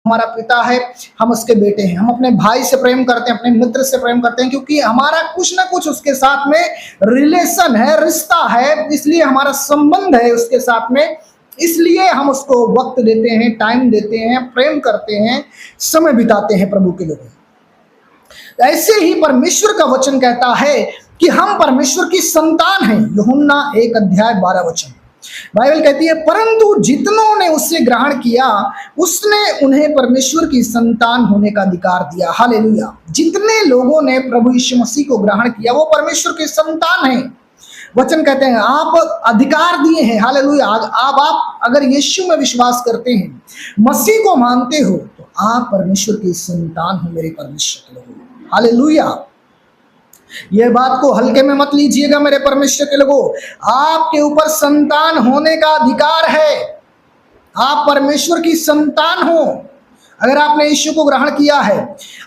हमारा पिता है, हम उसके बेटे हैं। हम अपने भाई से प्रेम करते हैं, अपने मित्र से प्रेम करते हैं, क्योंकि हमारा कुछ ना कुछ उसके साथ में रिलेशन है, रिश्ता है, इसलिए हमारा संबंध है उसके साथ में, इसलिए हम उसको वक्त देते हैं, टाइम देते हैं, प्रेम करते हैं, समय बिताते हैं प्रभु के लिए। ऐसे ही परमेश्वर का वचन कहता है कि हम परमेश्वर की संतान हैं। यूहन्ना 1:12 बाइबल कहती है, परंतु जितनों ने उससे ग्रहण किया उसने उन्हें परमेश्वर की संतान होने का अधिकार दिया। हालेलुया। जितने लोगों ने प्रभु यीशु मसीह को ग्रहण किया वो परमेश्वर की संतान हैं। वचन कहते हैं आप अधिकार दिए हैं। हालेलुया। आप अगर यीशु में विश्वास करते हैं, मसीह को मानते हो, तो आप परमेश्वर की संतान हो मेरे परमेश्वर के लोगों। हालेलुया। यह बात को हल्के में मत लीजिएगा मेरे परमेश्वर के लोगों, आपके ऊपर संतान होने का अधिकार है। आप परमेश्वर की संतान हो अगर आपने यीशु को ग्रहण किया है।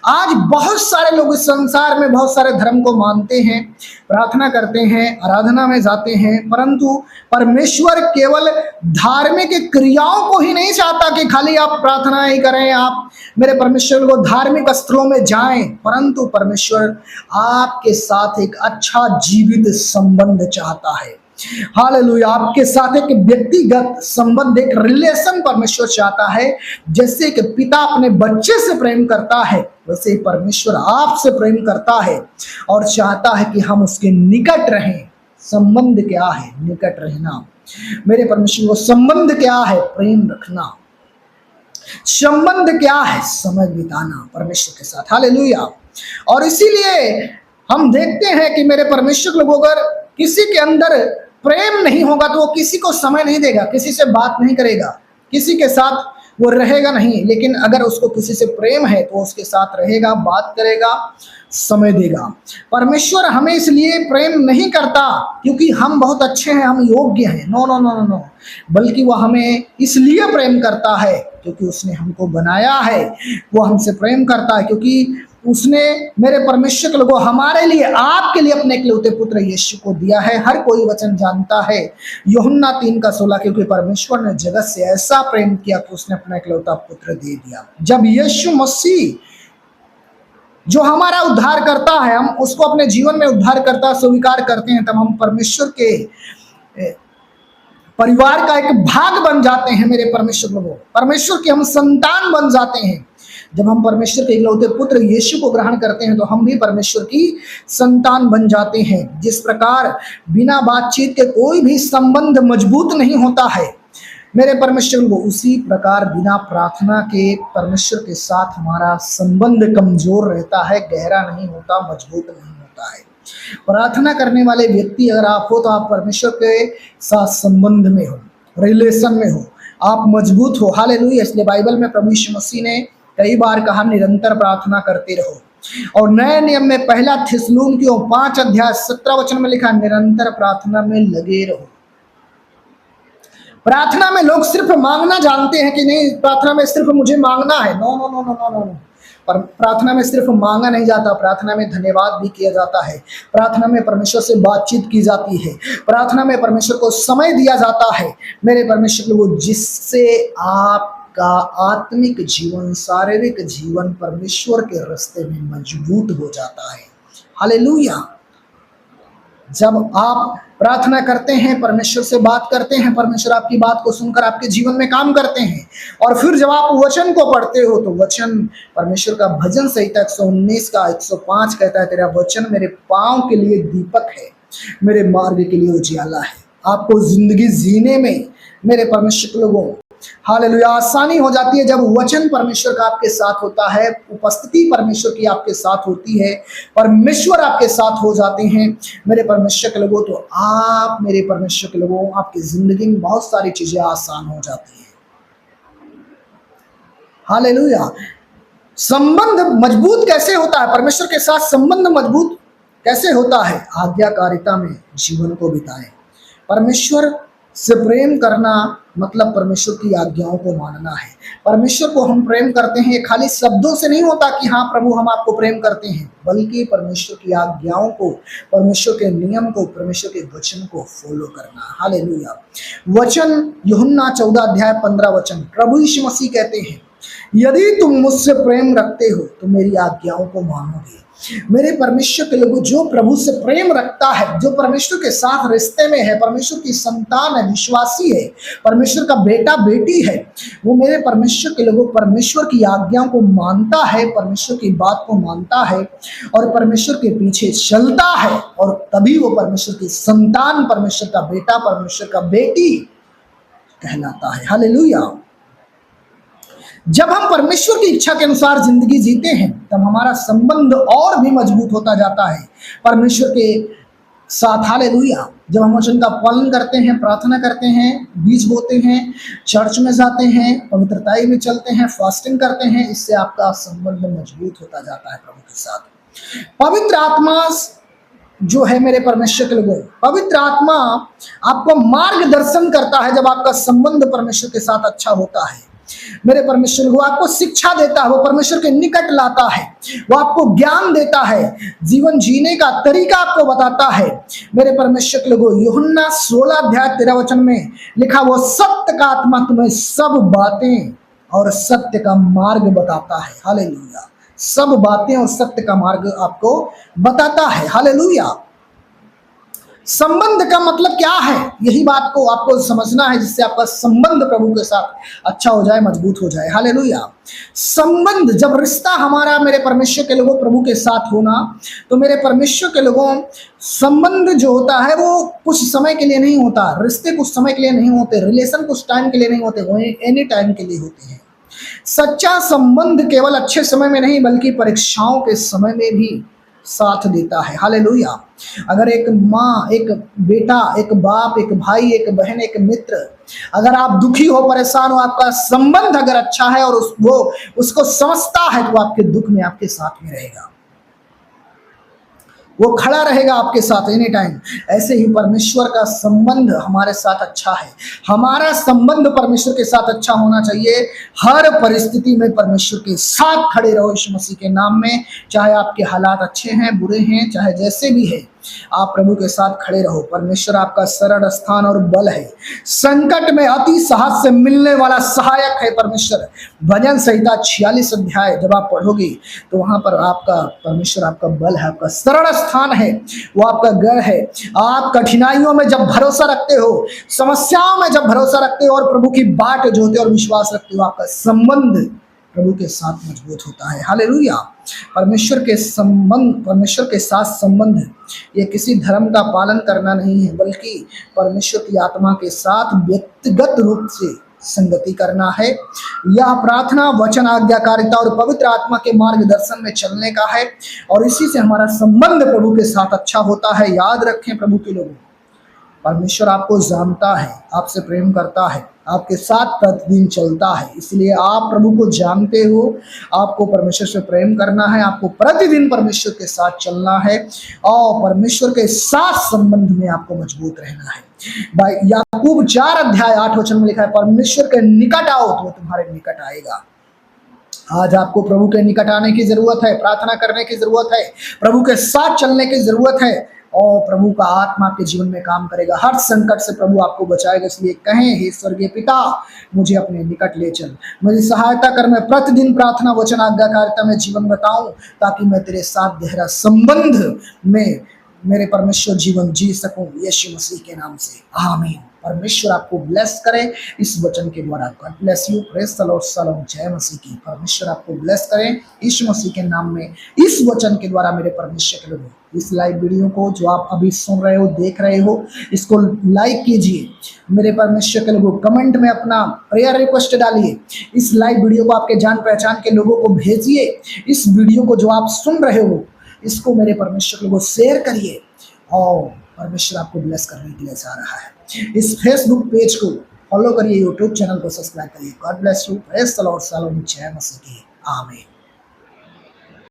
आज बहुत सारे लोग इस संसार में बहुत सारे धर्म को मानते हैं, प्रार्थना करते हैं, आराधना में जाते हैं, परंतु परमेश्वर केवल धार्मिक क्रियाओं को ही नहीं चाहता कि खाली आप प्रार्थना ही करें, आप मेरे परमेश्वर को धार्मिक स्थलों में जाएं, परंतु परमेश्वर आपके साथ एक अच्छा जीवित संबंध चाहता है। हालेलुया। आपके साथ एक व्यक्तिगत संबंध, एक रिलेशन परमेश्वर चाहता है। जैसे कि पिता अपने बच्चे से प्रेम करता है, वैसे ही परमेश्वर आपसे प्रेम करता है और चाहता है कि हम उसके निकट रहें। संबंध क्या है? निकट रहना। मेरे परमेश्वर को संबंध क्या है? प्रेम रखना। संबंध क्या है? समय बिताना परमेश्वर के साथ। हालेलुया। और इसीलिए हम देखते हैं कि मेरे परमेश्वर लोग अगर किसी के अंदर प्रेम नहीं होगा तो वो किसी को समय नहीं देगा, किसी से बात नहीं करेगा, किसी के साथ वो रहेगा नहीं। लेकिन अगर उसको किसी से प्रेम है तो उसके साथ रहेगा, बात करेगा, समय देगा। परमेश्वर हमें इसलिए प्रेम नहीं करता क्योंकि हम बहुत अच्छे हैं, हम योग्य हैं। No no no no no, बल्कि वो हमें इसलिए प्रेम करता है क्योंकि उसने हमको बनाया है। वो हमसे प्रेम करता है क्योंकि उसने मेरे परमेश्वर के लोगों हमारे लिए, आपके लिए अपने इकलौते पुत्र यीशु को दिया है। हर कोई वचन जानता है यूहन्ना 3:16, क्योंकि परमेश्वर ने जगत से ऐसा प्रेम किया कि उसने अपना इकलौता पुत्र दे दिया। जब यीशु मसीह जो हमारा उद्धार करता है, हम उसको अपने जीवन में उद्धार करता स्वीकार करते हैं, तब हम परमेश्वर के परिवार का एक भाग बन जाते हैं। मेरे परमेश्वर लोगों, परमेश्वर के हम संतान बन जाते हैं। जब हम परमेश्वर के इकलौते पुत्र यीशु को ग्रहण करते हैं तो हम भी परमेश्वर की संतान बन जाते हैं। जिस प्रकार बिना बातचीत के कोई भी संबंध मजबूत नहीं होता है मेरे परमेश्वर को, उसी प्रकार बिना प्रार्थना के परमेश्वर के साथ हमारा संबंध कमजोर रहता है, गहरा नहीं होता, मजबूत नहीं होता है। प्रार्थना करने वाले व्यक्ति अगर आप हो तो आप परमेश्वर के साथ संबंध में हो, रिलेशन में हो, आप मजबूत हो। हालेलुया। इसलिए बाइबल में प्रभु यीशु मसीह ने कई बार कहा निरंतर प्रार्थना करते रहो। और नए नियम में 1 थिस्सलुनीकियों 5:17 में लिखा निरंतर प्रार्थना में लगे रहो। प्रार्थना में लोग सिर्फ मांगना जानते हैं कि नहीं, प्रार्थना में सिर्फ मुझे मांगना है। No no no no no no, पर प्रार्थना में सिर्फ मांगा नहीं जाता, प्रार्थना में धन्यवाद भी किया जाता है, प्रार्थना में परमेश्वर से बातचीत की जाती है, प्रार्थना में परमेश्वर को समय दिया जाता है। मेरे परमेश्वर को, जिससे आपका आत्मिक जीवन, शारीरिक जीवन परमेश्वर के रास्ते में मजबूत हो जाता है। हालेलुया। जब आप प्रार्थना करते हैं, परमेश्वर से बात करते हैं, परमेश्वर आपकी बात को सुनकर आपके जीवन में काम करते हैं, और फिर जब आप वचन को पढ़ते हो तो वचन परमेश्वर का भजन संहिता 119 का 105 कहता है, तेरा वचन मेरे पांव के लिए दीपक है, मेरे मार्ग के लिए उजियाला है। आपको जिंदगी जीने में मेरे परमेश्वर लोगों हालेलुया आसानी हो जाती है जब वचन परमेश्वर का आपके साथ होता है, उपस्थिति परमेश्वर की आपके साथ होती है, परमेश्वर आपके साथ हो जाते हैं मेरे परमेश्वर के लोगों। तो आप मेरे परमेश्वर के लोगों, आपकी जिंदगी में बहुत सारी चीजें आसान हो जाती हैं। हालेलुया। संबंध मजबूत कैसे होता है? परमेश्वर के साथ संबंध मजबूत कैसे होता है? आज्ञाकारिता में जीवन को बिताएं। परमेश्वर से प्रेम करना मतलब परमेश्वर की आज्ञाओं को मानना है। परमेश्वर को हम प्रेम करते हैं, ये खाली शब्दों से नहीं होता कि हाँ प्रभु हम आपको प्रेम करते हैं, बल्कि परमेश्वर की आज्ञाओं को, परमेश्वर के नियम को, परमेश्वर के वचन को फॉलो करना। हालेलुया। वचन यूहन्ना 14:15 प्रभु यीशु मसीह कहते हैं, यदि तुम मुझसे प्रेम रखते हो तो मेरी आज्ञाओं को मानोगे। मेरे परमेश्वर के लोगों, जो प्रभु से प्रेम रखता है, जो परमेश्वर के साथ रिश्ते में है, परमेश्वर की संतान है, विश्वासी है, परमेश्वर का बेटा बेटी है, वो मेरे परमेश्वर के लोगों परमेश्वर की आज्ञाओं को मानता है, परमेश्वर की बात को मानता है और परमेश्वर के पीछे चलता है, और तभी वो परमेश्वर की संतान, परमेश्वर का बेटा, परमेश्वर का बेटी कहलाता है। हालेलुया। जब हम परमेश्वर की इच्छा के अनुसार जिंदगी जीते हैं तब हमारा संबंध और भी मजबूत होता जाता है परमेश्वर के साथ। हालेलुया। जब हम वचन का पालन करते हैं, प्रार्थना करते हैं, बीज बोते हैं, चर्च में जाते हैं, पवित्रताई में चलते हैं, फास्टिंग करते हैं, इससे आपका संबंध मजबूत होता जाता है प्रभु के साथ। पवित्र आत्मा जो है मेरे परमेश्वर के लोगों, पवित्र आत्मा आपको मार्गदर्शन करता है। जब आपका संबंध परमेश्वर के साथ अच्छा होता है, मेरे परमेश्वर वो आपको शिक्षा देता है, वो परमेश्वर के निकट लाता है, वो आपको ज्ञान देता है, जीवन जीने का तरीका आपको बताता है। मेरे परमेश्वर के लोगों, यूहन्ना 16 अध्याय 13 वचन में लिखा, वो सत्य का आत्मा तुम्हें सब बातें और सत्य का मार्ग बताता है। हालेलुया। सब बातें और सत्य का मार्ग आपको बताता है। हालेलुया। संबंध का मतलब क्या है, यही बात को आपको समझना है, जिससे आपका संबंध प्रभु के साथ अच्छा हो जाए, मजबूत हो जाए। हालेलुया। संबंध, जब रिश्ता हमारा मेरे परमेश्वर के लोगों प्रभु के साथ होना, तो मेरे परमेश्वर के लोगों संबंध जो होता है वो कुछ समय के लिए नहीं होता, रिश्ते कुछ समय के लिए नहीं होते, रिलेशन कुछ टाइम के लिए नहीं होते, वो एनी टाइम के लिए होते हैं। सच्चा संबंध केवल अच्छे समय में नहीं बल्कि परीक्षाओं के समय में भी साथ देता है। हालेलुया। अगर एक माँ, एक बेटा, एक बाप, एक भाई, एक बहन, एक मित्र, अगर आप दुखी हो, परेशान हो, आपका संबंध अगर अच्छा है और वो उसको समझता है, तो आपके दुख में आपके साथ में रहेगा, वो खड़ा रहेगा आपके साथ एनी टाइम। ऐसे ही परमेश्वर का संबंध हमारे साथ अच्छा है। हमारा संबंध परमेश्वर के साथ अच्छा होना चाहिए। हर परिस्थिति में परमेश्वर के साथ खड़े रहो यीशु मसीह के नाम में। चाहे आपके हालात अच्छे हैं, बुरे हैं, चाहे जैसे भी है, आप प्रभु के साथ खड़े रहो। परमेश्वर आपका शरण स्थान और बल है, संकट में अति साहस से मिलने वाला सहायक है परमेश्वर। भजन संहिता 46 अध्याय जब आप पढ़ोगे तो वहां पर आपका परमेश्वर आपका बल है, आपका शरण स्थान है, वो आपका घर है। आप कठिनाइयों में जब भरोसा रखते हो, समस्याओं में जब भरोसा रखते हो और प्रभु की बाट जोते और विश्वास रखते हो, आपका संबंध प्रभु के साथ मजबूत होता है। हालेलुया। परमेश्वर के साथ संबंध ये किसी धर्म का पालन करना नहीं है, बल्कि परमेश्वर की आत्मा के साथ व्यक्तिगत रूप से संगति करना है। यह प्रार्थना, वचन, आज्ञाकारिता और पवित्र आत्मा के मार्गदर्शन में चलने का है, और इसी से हमारा संबंध प्रभु के साथ अच्छा होता है। याद रखें प्रभु के लोगों, परमेश्वर आपको जानता है, आपसे प्रेम करता है, आपके साथ प्रतिदिन चलता है। इसलिए आप प्रभु को जानते हो, आपको परमेश्वर से प्रेम करना है, आपको प्रतिदिन परमेश्वर के साथ चलना है और परमेश्वर के साथ संबंध में आपको मजबूत रहना है। याकूब 4 अध्याय 8 वचन में लिखा है, परमेश्वर के निकट आओ तो वो तुम्हारे निकट आएगा। आज आपको प्रभु के निकट आने की जरूरत है, प्रार्थना करने की जरूरत है, प्रभु के साथ चलने की जरूरत है, और प्रभु का आत्मा आपके जीवन में काम करेगा। हर संकट से प्रभु आपको बचाएगा। इसलिए कहें, हे स्वर्गीय पिता, मुझे अपने निकट ले चल, मुझे सहायता कर, मैं प्रतिदिन प्रार्थना, वचन, आज्ञाकारिता में जीवन बताऊं, ताकि मैं तेरे साथ गहरा संबंध में मेरे परमेश्वर जीवन जी सकूं, यीशु मसीह के नाम से, आमीन। परमेश्वर आपको ब्लेस करे इस वचन के द्वारा। God bless you. Praise the Lord. सलाम। जय मसीह की। परमेश्वर आपको ब्लेस करे यीशु मसीह के नाम में इस वचन के द्वारा। मेरे परमेश्वर के लोगों, इस लाइव वीडियो को जो आप अभी सुन रहे हो, देख रहे हो, इसको लाइक कीजिए। मेरे परमेश्वर के लोगों, कमेंट में अपना प्रेयर रिक्वेस्ट डालिए। इस लाइव वीडियो को आपके जान पहचान के लोगों को भेजिए। इस वीडियो को जो आप सुन रहे हो, इसको मेरे परमेश्वर के लोगों शेयर करिए, और परमेश्वर आपको ब्लेस करने के लिए जा रहा है। इस फेसबुक पेज को फॉलो करिए, यूट्यूब चैनल को सब्सक्राइब करिए। God bless you. Praise the Lord. सलाम। जय मसीह की। आमीन।